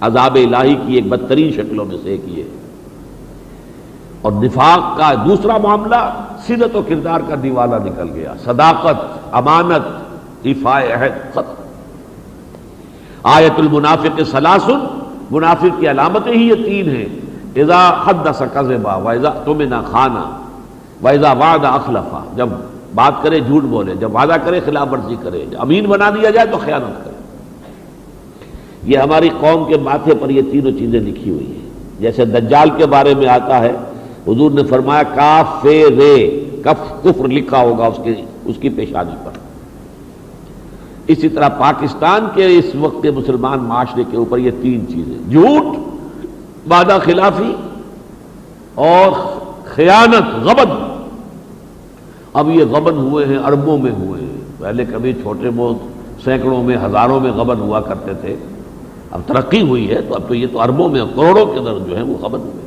عذاب الہی کی ایک بدترین شکلوں میں سے ایک یہ ہے۔ اور نفاق کا دوسرا معاملہ سیرت و کردار کا دیوالہ نکل گیا، صداقت، امانت، ایفاء عہد ختم۔ آیت المنافق ثلاث، منافق کی علامتیں ہی یہ تین ہیں: اذا حدث کذب واذا اؤتمن خان واذا وعد اخلف، جب بات کرے جھوٹ بولے، جب وعدہ کرے خلاف ورزی کرے، جب امین بنا دیا جائے تو خیانت کرے۔ یہ ہماری قوم کے ماتھے پر یہ تینوں چیزیں لکھی ہوئی ہیں۔ جیسے دجال کے بارے میں آتا ہے، حضور نے فرمایا کاف فے رے، کف کفر لکھا ہوگا اس کی پیشانی پر۔ اسی طرح پاکستان کے اس وقت کے مسلمان معاشرے کے اوپر یہ تین چیزیں: جھوٹ، وعدہ خلافی اور خیانت، غبن۔ اب یہ غبن ہوئے ہیں، اربوں میں ہوئے ہیں۔ پہلے کبھی چھوٹے بہت سینکڑوں میں، ہزاروں میں غبن ہوا کرتے تھے، اب ترقی ہوئی ہے تو اب تو یہ تو اربوں میں، کروڑوں کے اندر جو ہے وہ غبن ہوئے۔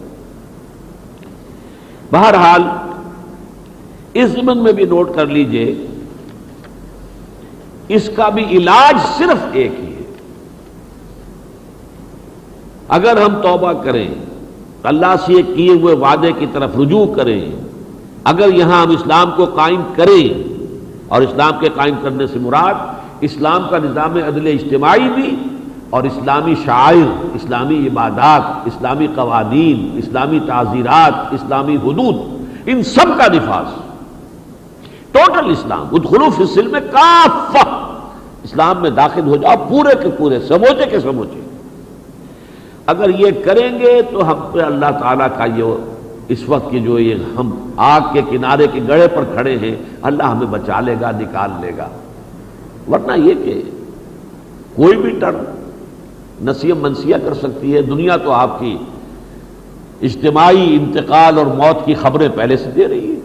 بہرحال اس ضمن میں بھی نوٹ کر لیجئے، اس کا بھی علاج صرف ایک ہی ہے۔ اگر ہم توبہ کریں، اللہ سے کیے ہوئے وعدے کی طرف رجوع کریں، اگر یہاں ہم اسلام کو قائم کریں، اور اسلام کے قائم کرنے سے مراد اسلام کا نظام عدل اجتماعی بھی، اور اسلامی شعائر، اسلامی عبادات، اسلامی قوانین، اسلامی تعزیرات، اسلامی حدود، ان سب کا نفاذ، ٹوٹل اسلام، ادخلوا فی السلم کافہ، اسلام میں داخل ہو جاؤ پورے کے پورے، سموچے کے سموچے۔ اگر یہ کریں گے تو ہم پہ اللہ تعالیٰ کا یہ اس وقت کی جو یہ ہم آگ کے کنارے کے گڑھے پر کھڑے ہیں، اللہ ہمیں بچا لے گا، نکال لے گا۔ ورنہ یہ کہ کوئی بھی ٹرم نسیہ منسیہ کر سکتی ہے۔ دنیا تو آپ کی اجتماعی انتقال اور موت کی خبریں پہلے سے دے رہی ہے۔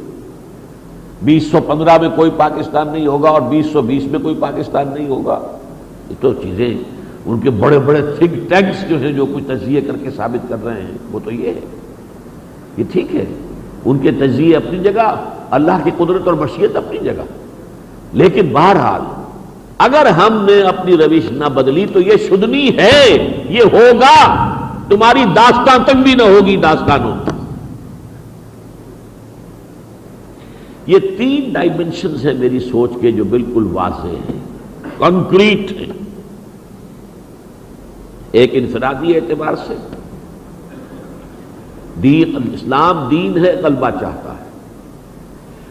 2015 میں کوئی پاکستان نہیں ہوگا اور 2020 میں کوئی پاکستان نہیں ہوگا۔ یہ تو چیزیں ان کے بڑے بڑے تھنک ٹینکس جو ہیں جو کچھ تجزیے کر کے ثابت کر رہے ہیں، وہ تو یہ ہے۔ یہ ٹھیک ہے، ان کے تجزیے اپنی جگہ، اللہ کی قدرت اور مشیت اپنی جگہ، لیکن بہرحال اگر ہم نے اپنی روش نہ بدلی تو یہ شدنی ہے، یہ ہوگا، تمہاری داستان تک بھی نہ ہوگی داستانوں۔ یہ تین ڈائمنشنز ہیں میری سوچ کے جو بالکل واضح ہیں، کنکریٹ ہیں۔ ایک انفرادی اعتبار سے دین، اسلام دین ہے، غلبہ چاہتا ہے،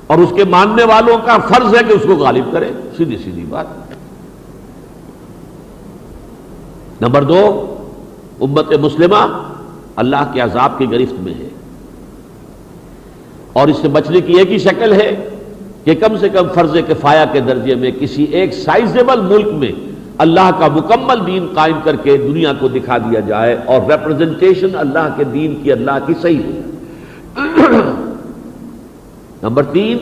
اور اس کے ماننے والوں کا فرض ہے کہ اس کو غالب کرے، سیدھی سیدھی بات۔ نمبر 2، امت مسلمہ اللہ کے عذاب کی گرفت میں ہے، اور اس سے بچنے کی ایک ہی شکل ہے کہ کم سے کم فرض کفایہ کے درجے میں کسی ایک سائزیبل ملک میں اللہ کا مکمل دین قائم کر کے دنیا کو دکھا دیا جائے، اور ریپرزنٹیشن اللہ کے دین کی، اللہ کی صحیح ہے۔ نمبر 3،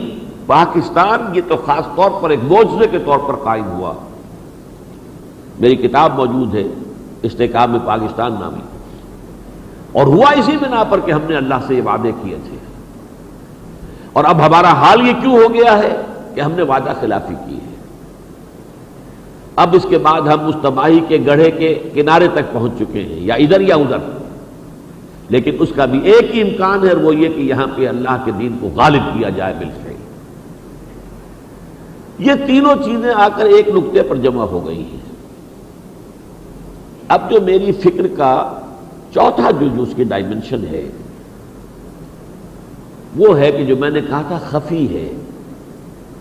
پاکستان یہ تو خاص طور پر ایک معجزے کے طور پر قائم ہوا۔ میری کتاب موجود ہے استحکام پاکستان نامی، اور ہوا اسی بنا پر کہ ہم نے اللہ سے یہ وعدے کیے تھے، اور اب ہمارا حال یہ کیوں ہو گیا ہے کہ ہم نے وعدہ خلافی کی ہے۔ اب اس کے بعد ہم اس تباہی کے گڑھے کے کنارے تک پہنچ چکے ہیں، یا ادھر یا ادھر، لیکن اس کا بھی ایک ہی امکان ہے، اور وہ یہ کہ یہاں پہ اللہ کے دین کو غالب کیا جائے بالفعل۔ یہ تینوں چیزیں آ کر ایک نقطے پر جمع ہو گئی ہیں۔ اب جو میری فکر کا چوتھا جو اس کی ڈائمنشن ہے، وہ ہے کہ جو میں نے کہا تھا خفی ہے،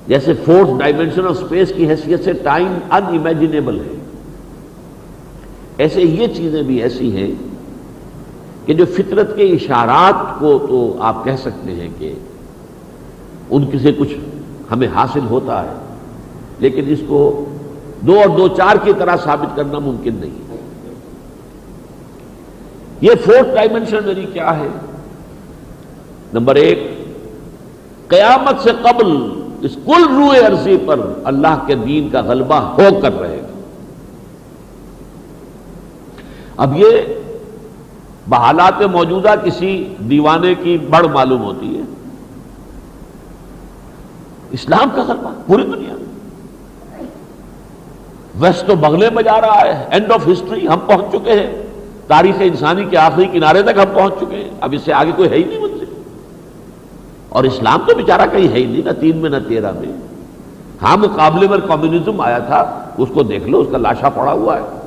جیسے فورتھ ڈائمنشن آف اسپیس کی حیثیت سے ٹائم ان امیجنیبل ہے، ایسے یہ چیزیں بھی ایسی ہیں کہ جو فطرت کے اشارات کو تو آپ کہہ سکتے ہیں کہ ان سے کچھ ہمیں حاصل ہوتا ہے، لیکن اس کو 2 اور 2 4 کی طرح ثابت کرنا ممکن نہیں۔ یہ فورتھ ڈائمنشن میری کیا ہے؟ نمبر 1، قیامت سے قبل اس کل روئے عرضی پر اللہ کے دین کا غلبہ ہو کر رہے گا۔ اب یہ بحالات موجودہ کسی دیوانے کی بڑ معلوم ہوتی ہے، اسلام کا غلبہ پوری دنیا میں، ویسٹ تو بغلے میں جا رہا ہے، اینڈ آف ہسٹری، ہم پہنچ چکے ہیں، تاریخ انسانی کے آخری کنارے تک ہم پہنچ چکے ہیں، اب اس سے آگے کوئی ہے ہی نہیں منزل۔ اور اسلام تو بیچارہ کہیں ہے ہی نہیں، نہ 3 میں نہ 13 میں۔ ہاں مقابلے میں کمیونزم آیا تھا، اس کو دیکھ لو، اس کا لاشا پڑا ہوا ہے۔